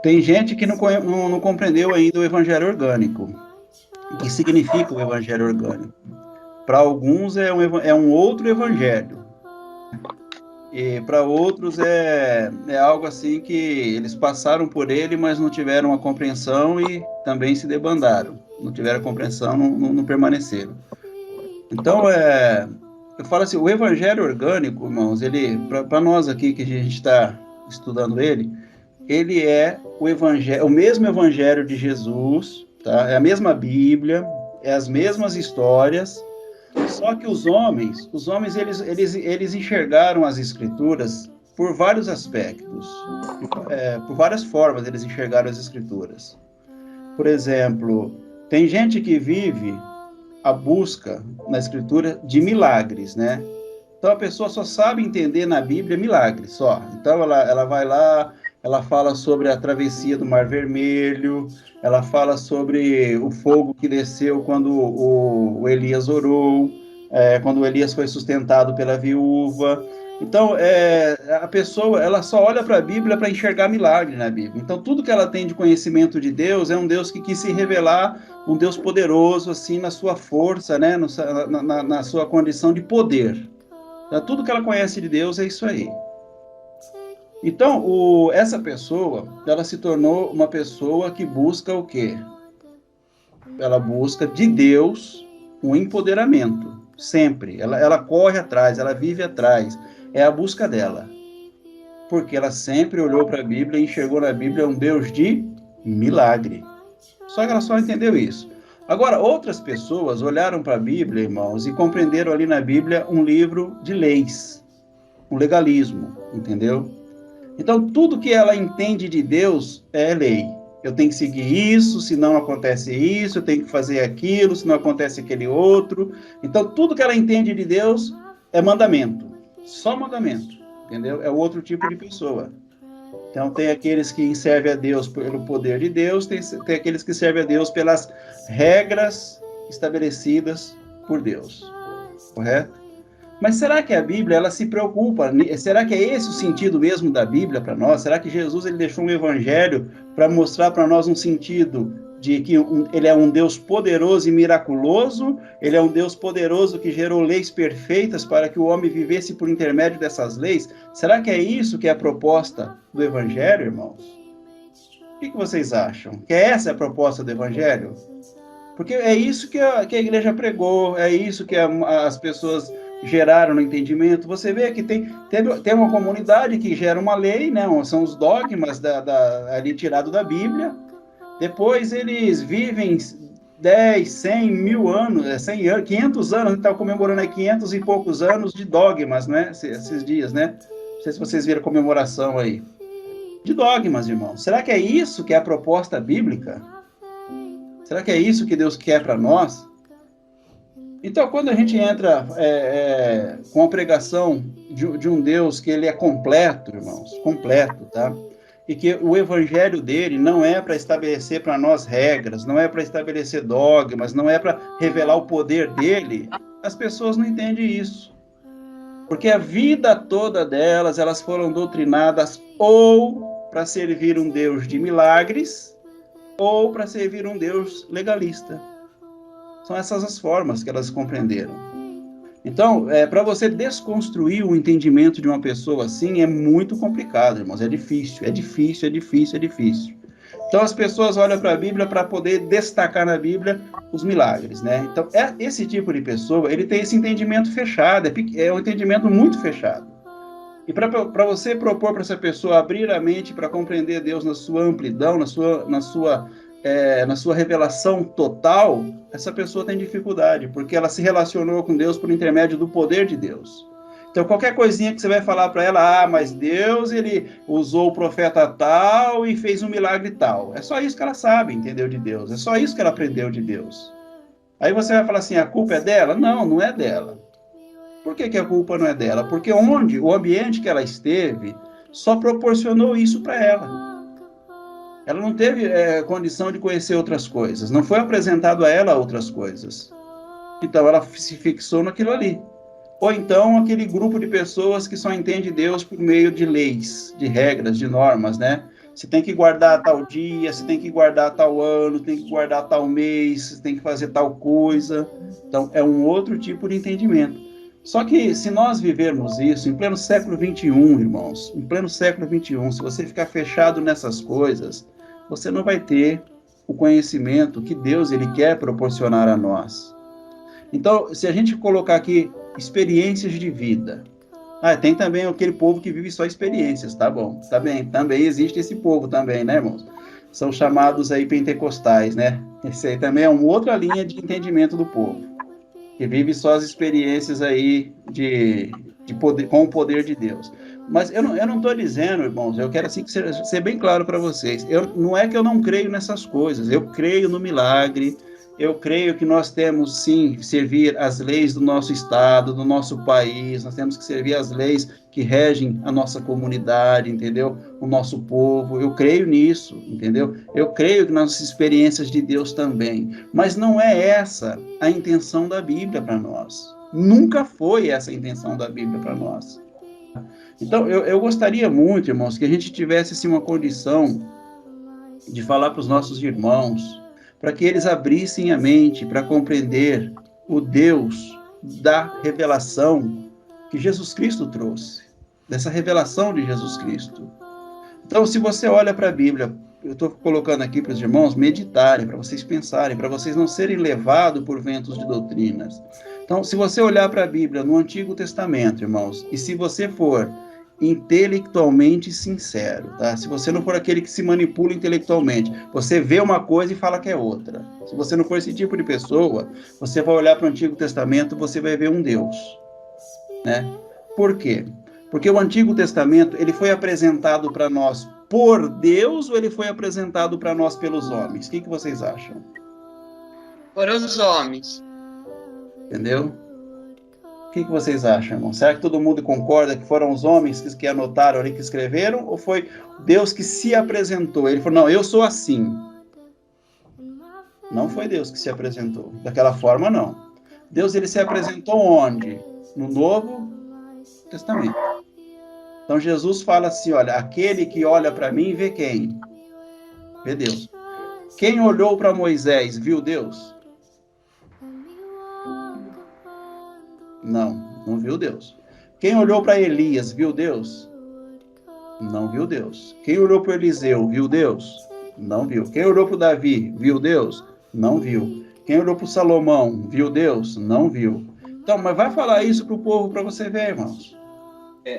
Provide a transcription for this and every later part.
Tem gente que não compreendeu ainda o evangelho orgânico. O que significa o evangelho orgânico? Para alguns é um outro evangelho. E para outros é algo assim que eles passaram por ele, mas não tiveram a compreensão e também se debandaram. Não tiveram a compreensão, não permaneceram. Então, eu falo assim, o evangelho orgânico, irmãos, ele, para nós aqui que a gente está estudando ele é o mesmo evangelho de Jesus, tá? É a mesma Bíblia, é as mesmas histórias, só que os homens eles enxergaram as escrituras por vários aspectos, por várias formas eles enxergaram as escrituras. Por exemplo, tem gente que vive a busca na escritura de milagres, né? Então a pessoa só sabe entender na Bíblia milagres, só. Então ela vai lá, ela fala sobre a travessia do Mar Vermelho, ela fala sobre o fogo que desceu quando o Elias orou, quando o Elias foi sustentado pela viúva. Então, a pessoa ela só olha para a Bíblia para enxergar milagre na Bíblia. Então, tudo que ela tem de conhecimento de Deus é um Deus que quis se revelar, um Deus poderoso, assim, na sua força, né? Na sua condição de poder. Então, tudo que ela conhece de Deus é isso aí. Então, essa pessoa, ela se tornou uma pessoa que busca o quê? Ela busca de Deus um empoderamento, sempre. Ela corre atrás, ela vive atrás. É a busca dela. Porque ela sempre olhou para a Bíblia e enxergou na Bíblia um Deus de milagre. Só que ela só entendeu isso. Agora, outras pessoas olharam para a Bíblia, irmãos, e compreenderam ali na Bíblia um livro de leis, um legalismo, entendeu? Então, tudo que ela entende de Deus é lei. Eu tenho que seguir isso, senão acontece isso, eu tenho que fazer aquilo, senão acontece aquele outro. Então, tudo que ela entende de Deus é mandamento. Só mandamento, entendeu? É o outro tipo de pessoa. Então, tem aqueles que servem a Deus pelo poder de Deus, tem aqueles que servem a Deus pelas regras estabelecidas por Deus. Correto? Mas será que a Bíblia, ela se preocupa? Será que é esse o sentido mesmo da Bíblia para nós? Será que Jesus ele deixou um evangelho para mostrar para nós um sentido de que ele é um Deus poderoso e miraculoso? Ele é um Deus poderoso que gerou leis perfeitas para que o homem vivesse por intermédio dessas leis? Será que é isso que é a proposta do evangelho, irmãos? O que vocês acham? Que essa é a proposta do evangelho? Porque é isso que a igreja pregou, é isso que as pessoas geraram no entendimento. Você vê que tem uma comunidade que gera uma lei, né? São os dogmas ali tirado da Bíblia. Depois eles vivem 10, 100, 1000 anos, 100 anos, 500 anos, a gente está comemorando aí 500 e poucos anos de dogmas, né? Esses dias, né? Não sei se vocês viram a comemoração aí. De dogmas, irmãos. Será que é isso que é a proposta bíblica? Será que é isso que Deus quer para nós? Então, quando a gente entra com a pregação de um Deus que ele é completo, irmãos, completo, tá? E que o evangelho dele não é para estabelecer para nós regras, não é para estabelecer dogmas, não é para revelar o poder dele, as pessoas não entendem isso. Porque a vida toda delas, elas foram doutrinadas ou para servir um Deus de milagres, ou para servir um Deus legalista. São essas as formas que elas compreenderam. Então, para você desconstruir o entendimento de uma pessoa assim, é muito complicado, irmãos. É difícil. Então, as pessoas olham para a Bíblia para poder destacar na Bíblia os milagres, né? Então, esse tipo de pessoa, ele tem esse entendimento fechado, é um entendimento muito fechado. E para você propor para essa pessoa abrir a mente para compreender Deus na sua amplidão, na sua revelação total, essa pessoa tem dificuldade, porque ela se relacionou com Deus por intermédio do poder de Deus. Então, qualquer coisinha que você vai falar para ela, mas Deus, ele usou o profeta tal e fez um milagre tal. É só isso que ela sabe, entendeu, de Deus. É só isso que ela aprendeu de Deus. Aí você vai falar assim, a culpa é dela? Não, não é dela. Por que a culpa não é dela? Porque o ambiente que ela esteve só proporcionou isso para ela. Ela não teve condição de conhecer outras coisas. Não foi apresentado a ela outras coisas. Então, ela se fixou naquilo ali. Ou então, aquele grupo de pessoas que só entende Deus por meio de leis, de regras, de normas, né? Você tem que guardar tal dia, você tem que guardar tal ano, tem que guardar tal mês, você tem que fazer tal coisa. Então, é um outro tipo de entendimento. Só que se nós vivermos isso em pleno século XXI, irmãos, em pleno século XXI, se você ficar fechado nessas coisas, você não vai ter o conhecimento que Deus ele quer proporcionar a nós. Então, se a gente colocar aqui experiências de vida, tem também aquele povo que vive só experiências, tá bom, tá bem, também existe esse povo também, né, irmãos? São chamados aí pentecostais, né? Esse aí também é uma outra linha de entendimento do povo, que vive só as experiências aí de poder, com o poder de Deus. Mas eu não estou dizendo, irmãos, eu quero assim ser bem claro para vocês, não é que eu não creio nessas coisas, eu creio no milagre, eu creio que nós temos, sim, que servir as leis do nosso estado, do nosso país, nós temos que servir as leis que regem a nossa comunidade, entendeu? O nosso povo, eu creio nisso, entendeu? Eu creio nas experiências de Deus também, mas não é essa a intenção da Bíblia para nós. Nunca foi essa a intenção da Bíblia para nós. Então, eu gostaria muito, irmãos, que a gente tivesse assim, uma condição de falar para os nossos irmãos, para que eles abrissem a mente para compreender o Deus da revelação que Jesus Cristo trouxe, dessa revelação de Jesus Cristo. Então, se você olha para a Bíblia, eu estou colocando aqui para os irmãos meditarem, para vocês pensarem, para vocês não serem levados por ventos de doutrinas. Então, se você olhar para a Bíblia no Antigo Testamento, irmãos, e se você for intelectualmente sincero, tá? Se você não for aquele que se manipula intelectualmente, você vê uma coisa e fala que é outra. Se você não for esse tipo de pessoa, você vai olhar para o Antigo Testamento, você vai ver um Deus, né? Por quê? Porque o Antigo Testamento, ele foi apresentado para nós por Deus ou ele foi apresentado para nós pelos homens? O que vocês acham? Por os homens. Entendeu? O que vocês acham, irmão? Será que todo mundo concorda que foram os homens que anotaram ali, que escreveram? Ou foi Deus que se apresentou? Ele falou, não, eu sou assim. Não foi Deus que se apresentou. Daquela forma, não. Deus, ele se apresentou onde? No Novo Testamento. Então, Jesus fala assim, olha, aquele que olha para mim vê quem? Vê Deus. Quem olhou para Moisés, viu Deus? Não viu Deus. Quem olhou para Elias, viu Deus? Não viu Deus. Quem olhou para Eliseu, viu Deus? Não viu. Quem olhou para Davi, viu Deus? Não viu. Quem olhou para Salomão, viu Deus? Não viu. Então, mas vai falar isso para o povo para você ver, irmãos.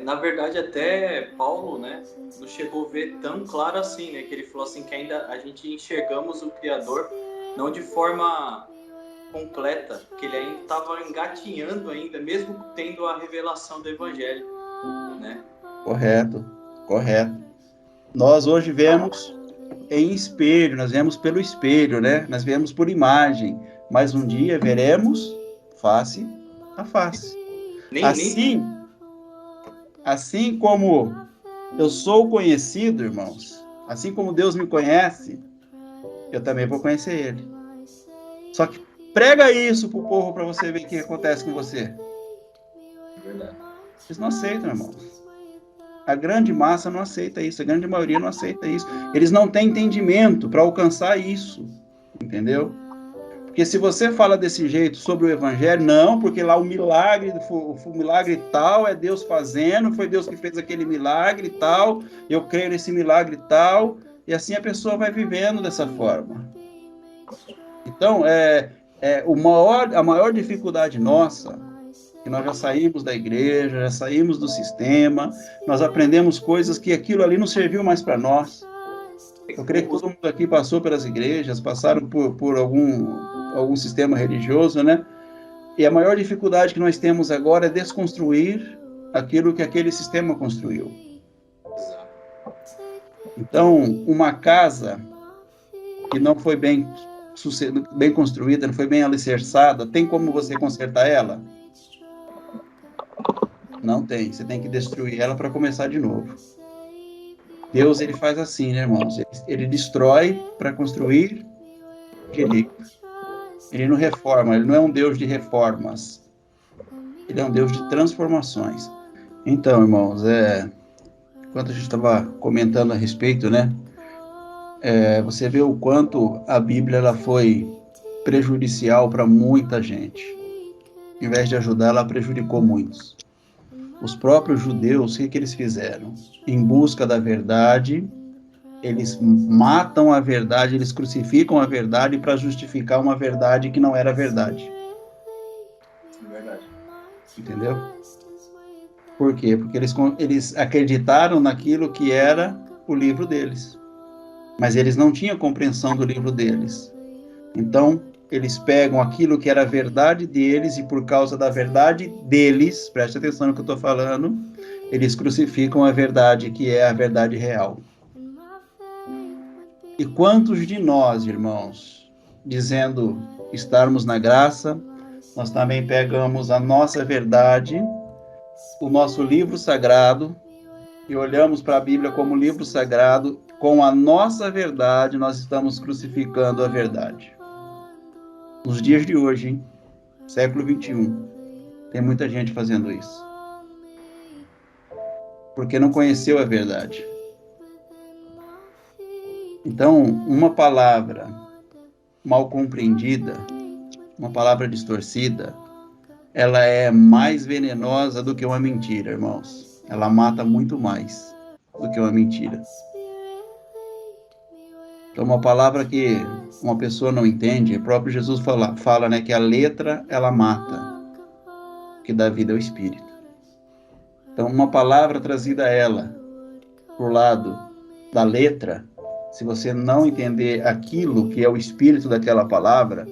Na verdade, até Paulo, né, não chegou a ver tão claro assim, né, que ele falou assim que ainda a gente enxergamos o Criador não de forma completa, que ele ainda estava engatinhando ainda, mesmo tendo a revelação do Evangelho, né? Correto. Nós hoje vemos em espelho, nós vemos pelo espelho, né? Nós vemos por imagem, mas um dia veremos face a face. Assim como eu sou conhecido, irmãos, assim como Deus me conhece, eu também vou conhecer Ele. Só que prega isso pro povo para você ver o que acontece com você. Verdade. Eles não aceitam, irmãos. A grande massa não aceita isso, a grande maioria não aceita isso. Eles não têm entendimento para alcançar isso, entendeu? Porque se você fala desse jeito sobre o Evangelho, não, porque lá o milagre tal é Deus fazendo, foi Deus que fez aquele milagre tal, eu creio nesse milagre tal, e assim a pessoa vai vivendo dessa forma. Então, a maior dificuldade nossa, que nós já saímos da igreja, já saímos do sistema, nós aprendemos coisas que aquilo ali não serviu mais para nós. Eu creio que todo mundo aqui passou pelas igrejas, passaram por algum sistema religioso, né? E a maior dificuldade que nós temos agora é desconstruir aquilo que aquele sistema construiu. Então, uma casa que não foi bem construída, não foi bem alicerçada, tem como você consertar ela? Não tem. Você tem que destruir ela para começar de novo. Deus, ele faz assim, né, irmãos? Ele destrói para construir, ele não reforma, ele não é um Deus de reformas. Ele é um Deus de transformações. Então, irmãos, enquanto a gente estava comentando a respeito, né, Você vê o quanto a Bíblia ela foi prejudicial para muita gente. Em vez de ajudar, ela prejudicou muitos. Os próprios judeus, o que eles fizeram? Em busca da verdade, eles matam a verdade, eles crucificam a verdade para justificar uma verdade que não era verdade. É verdade. Entendeu? Por quê? Porque eles acreditaram naquilo que era o livro deles. Mas eles não tinham compreensão do livro deles. Então, eles pegam aquilo que era a verdade deles e por causa da verdade deles, preste atenção no que eu estou falando, eles crucificam a verdade que é a verdade real. E quantos de nós, irmãos, dizendo estarmos na graça, nós também pegamos a nossa verdade, o nosso livro sagrado, e olhamos para a Bíblia como livro sagrado, com a nossa verdade, nós estamos crucificando a verdade. Nos dias de hoje, hein? Século 21, tem muita gente fazendo isso. Porque não conheceu a verdade. Então, uma palavra mal compreendida, uma palavra distorcida, ela é mais venenosa do que uma mentira, irmãos. Ela mata muito mais do que uma mentira. Então, uma palavra que uma pessoa não entende, o próprio Jesus fala, né, que a letra, ela mata, que dá vida ao espírito. Então, uma palavra trazida a ela, por lado da letra, se você não entender aquilo que é o espírito daquela palavra,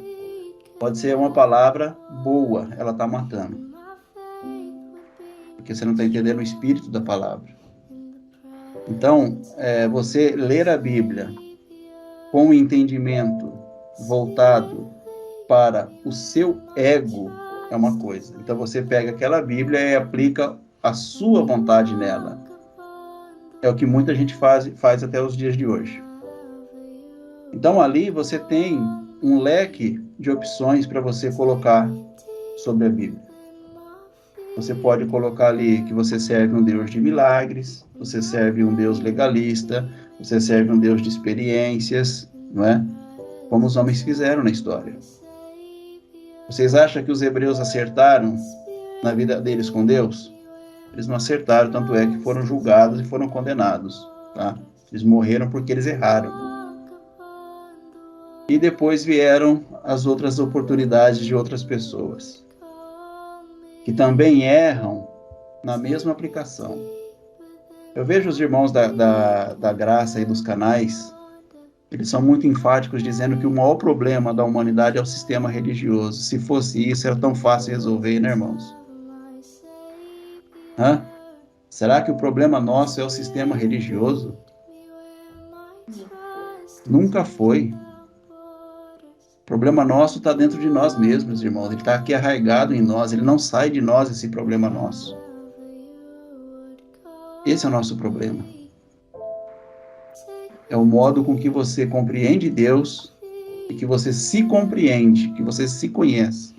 pode ser uma palavra boa, ela está matando. Porque você não está entendendo o espírito da palavra. Então, você ler a Bíblia com o entendimento voltado para o seu ego é uma coisa. Então, você pega aquela Bíblia e aplica a sua vontade nela. É o que muita gente faz até os dias de hoje. Então, ali você tem um leque de opções para você colocar sobre a Bíblia. Você pode colocar ali que você serve um Deus de milagres, você serve um Deus legalista, você serve um Deus de experiências, não é? Como os homens fizeram na história. Vocês acham que os hebreus acertaram na vida deles com Deus? Eles não acertaram, tanto é que foram julgados e foram condenados, tá? Eles morreram porque eles erraram. E depois vieram as outras oportunidades de outras pessoas, que também erram na mesma aplicação. Eu vejo os irmãos da graça e dos canais, eles são muito enfáticos dizendo que o maior problema da humanidade é o sistema religioso. Se fosse isso, era tão fácil resolver, né, irmãos? Será que o problema nosso é o sistema religioso? Nunca foi. O problema nosso está dentro de nós mesmos, irmãos. Ele está aqui arraigado em nós. Ele não sai de nós, esse problema nosso. Esse é o nosso problema. É o modo com que você compreende Deus e que você se compreende, que você se conhece.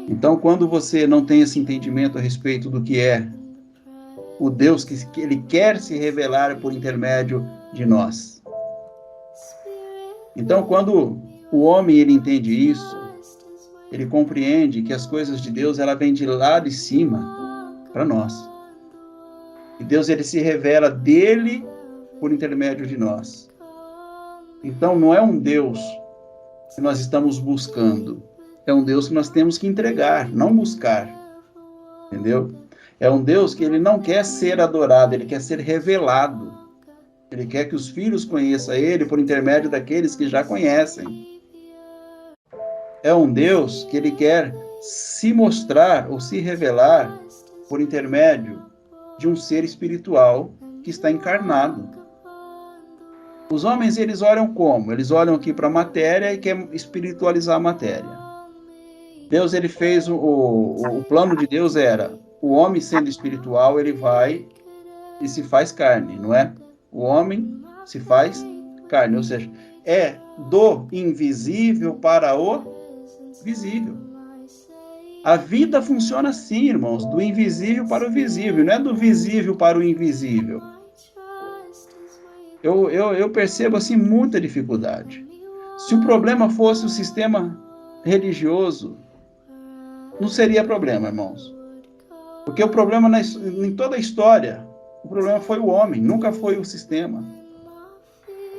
Então, quando você não tem esse entendimento a respeito do que é o Deus que Ele quer se revelar por intermédio de nós. Então, quando o homem ele entende isso, ele compreende que as coisas de Deus ela vem de lá de cima para nós. E Deus ele se revela dele por intermédio de nós. Então não é um Deus que nós estamos buscando, é um Deus que nós temos que entregar, não buscar. Entendeu? É um Deus que ele não quer ser adorado, ele quer ser revelado. Ele quer que os filhos conheçam ele por intermédio daqueles que já conhecem. É um Deus que ele quer se mostrar ou se revelar por intermédio de um ser espiritual que está encarnado. Os homens, eles olham como? Eles olham aqui para a matéria e querem espiritualizar a matéria. Deus, ele fez o plano de Deus era, o homem sendo espiritual, ele vai e se faz carne, não é? O homem se faz carne, ou seja, é do invisível para o visível. A vida funciona assim, irmãos, do invisível para o visível, não é do visível para o invisível. eu percebo assim muita dificuldade. Se o problema fosse o sistema religioso, não seria problema, irmãos. Porque o problema em toda a história, o problema foi o homem, nunca foi o sistema.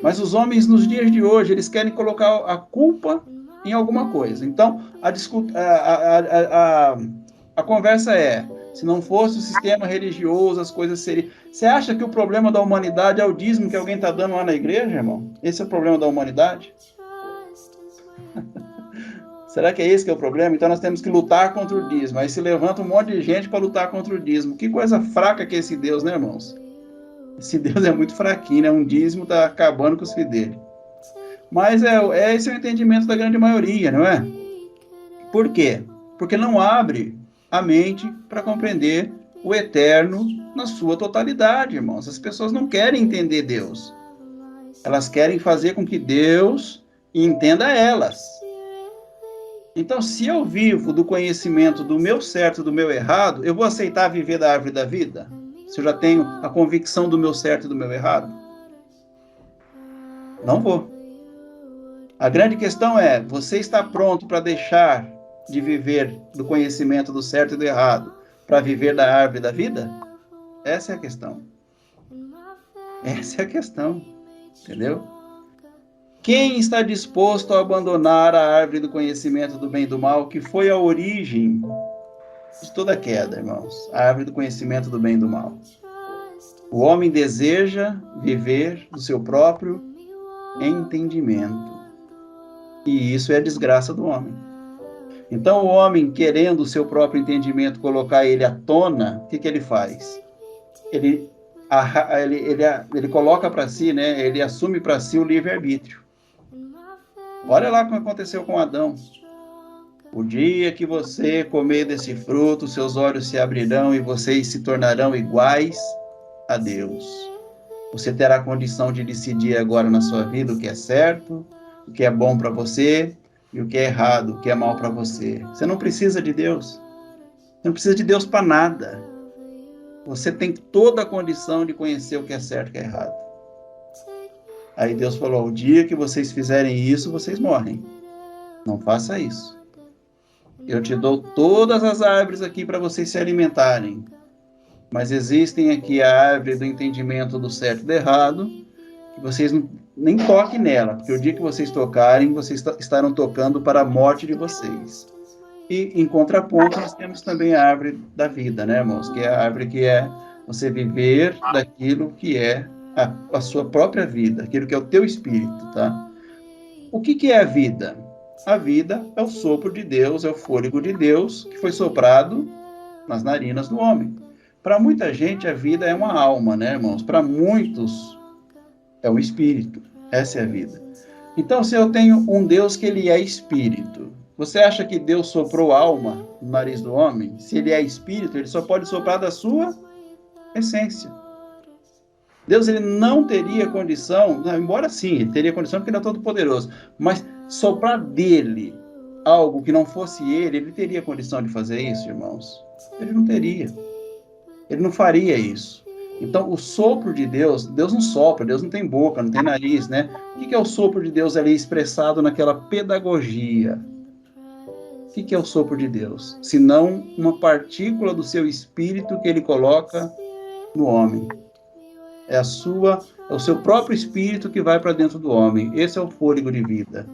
Mas os homens, nos dias de hoje, eles querem colocar a culpa em alguma coisa. Então, a conversa é, se não fosse o sistema religioso, as coisas seriam... Você acha que o problema da humanidade é o dízimo que alguém está dando lá na igreja, irmão? Esse é o problema da humanidade? Será que é esse que é o problema? Então nós temos que lutar contra o dízimo. Aí se levanta um monte de gente para lutar contra o dízimo. Que coisa fraca que é esse Deus, né, irmãos? Esse Deus é muito fraquinho, né? Um dízimo está acabando com os filhos dele. Mas esse é o entendimento da grande maioria, não é? Por quê? Porque não abre a mente para compreender o eterno na sua totalidade, irmãos. As pessoas não querem entender Deus. Elas querem fazer com que Deus entenda elas. Então, se eu vivo do conhecimento do meu certo e do meu errado, eu vou aceitar viver da árvore da vida? Se eu já tenho a convicção do meu certo e do meu errado? Não vou. A grande questão é, você está pronto para deixar de viver do conhecimento do certo e do errado para viver da árvore da vida? Essa é a questão. Essa é a questão. Entendeu? Quem está disposto a abandonar a árvore do conhecimento do bem e do mal, que foi a origem de toda queda, irmãos? A árvore do conhecimento do bem e do mal. O homem deseja viver do seu próprio entendimento. E isso é a desgraça do homem. Então, o homem, querendo o seu próprio entendimento, colocar ele à tona, o que ele faz? Ele coloca para si, né? Ele assume para si o livre-arbítrio. Olha lá como aconteceu com Adão. O dia que você comer desse fruto, seus olhos se abrirão e vocês se tornarão iguais a Deus. Você terá condição de decidir agora na sua vida o que é certo, o que é bom para você e o que é errado, o que é mal para você. Você não precisa de Deus. Você não precisa de Deus para nada. Você tem toda a condição de conhecer o que é certo e o que é errado. Aí Deus falou, o dia que vocês fizerem isso, vocês morrem. Não faça isso. Eu te dou todas as árvores aqui para vocês se alimentarem. Mas existem aqui a árvore do entendimento do certo e do errado, que vocês nem toquem nela, porque o dia que vocês tocarem, vocês estarão tocando para a morte de vocês. E, em contraponto, nós temos também a árvore da vida, né, irmãos? Que é a árvore que é você viver daquilo que é a sua própria vida, aquilo que é o teu espírito, tá? O que é a vida? A vida é o sopro de Deus, é o fôlego de Deus que foi soprado nas narinas do homem. Para muita gente, a vida é uma alma, né, irmãos? Para muitos, é o espírito. Essa é a vida. Então, se eu tenho um Deus que ele é espírito, você acha que Deus soprou alma no nariz do homem? Se ele é espírito, ele só pode soprar da sua essência. Deus ele não teria condição, embora sim, ele teria condição porque ele é todo poderoso, mas soprar dele algo que não fosse ele teria condição de fazer isso, irmãos? Ele não teria. Ele não faria isso. Então, o sopro de Deus, Deus não sopra, Deus não tem boca, não tem nariz, né? O que é o sopro de Deus ali expressado naquela pedagogia? O que é o sopro de Deus? Senão uma partícula do seu espírito que ele coloca no homem. É o seu próprio espírito que vai para dentro do homem. Esse é o fôlego de vida.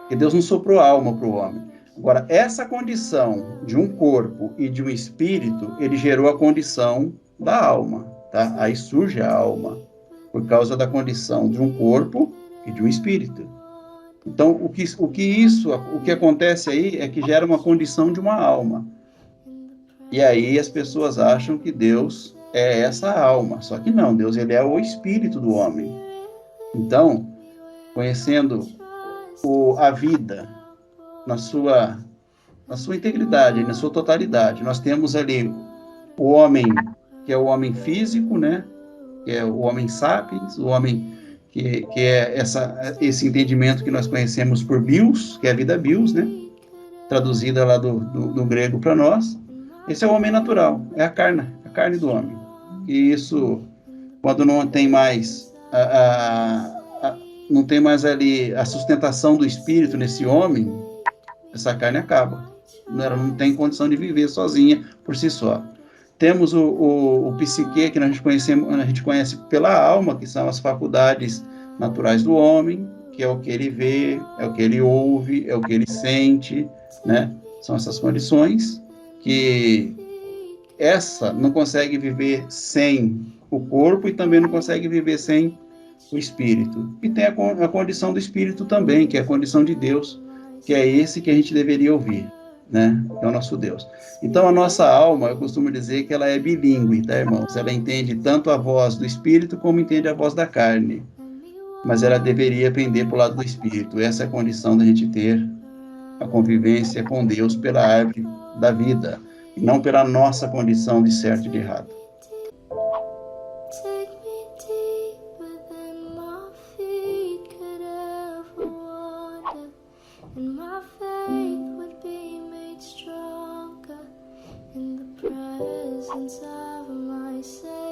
E Deus não soprou alma para o homem. Agora, essa condição de um corpo e de um espírito, ele gerou a condição da alma, tá? Aí surge a alma, por causa da condição de um corpo e de um espírito. Então, o que acontece aí é que gera uma condição de uma alma. E aí as pessoas acham que Deus é essa alma. Só que não, Deus ele é o espírito do homem. Então, conhecendo a vida na sua integridade, na sua totalidade, nós temos ali o homem, que é o homem físico, né? Que é o homem sapiens, o homem que é esse entendimento que nós conhecemos por bios, que é a vida bios, né? Traduzida lá do grego para nós. Esse é o homem natural, é a carne do homem. E isso, quando não tem mais não tem mais ali a sustentação do espírito nesse homem, essa carne acaba. Ela não tem condição de viver sozinha por si só. Temos o psique, que a gente conhece pela alma, que são as faculdades naturais do homem, que é o que ele vê, é o que ele ouve, é o que ele sente, né? São essas condições que essa não consegue viver sem o corpo e também não consegue viver sem o espírito. E tem a condição do espírito também, que é a condição de Deus, que é esse que a gente deveria ouvir, né? Que é o nosso Deus. Então, a nossa alma, eu costumo dizer que ela é bilíngue, tá, irmãos? Ela entende tanto a voz do espírito como entende a voz da carne. Mas ela deveria pender para o lado do espírito. Essa é a condição da gente ter a convivência com Deus pela árvore da vida, e não pela nossa condição de certo e de errado. In the presence of my Savior.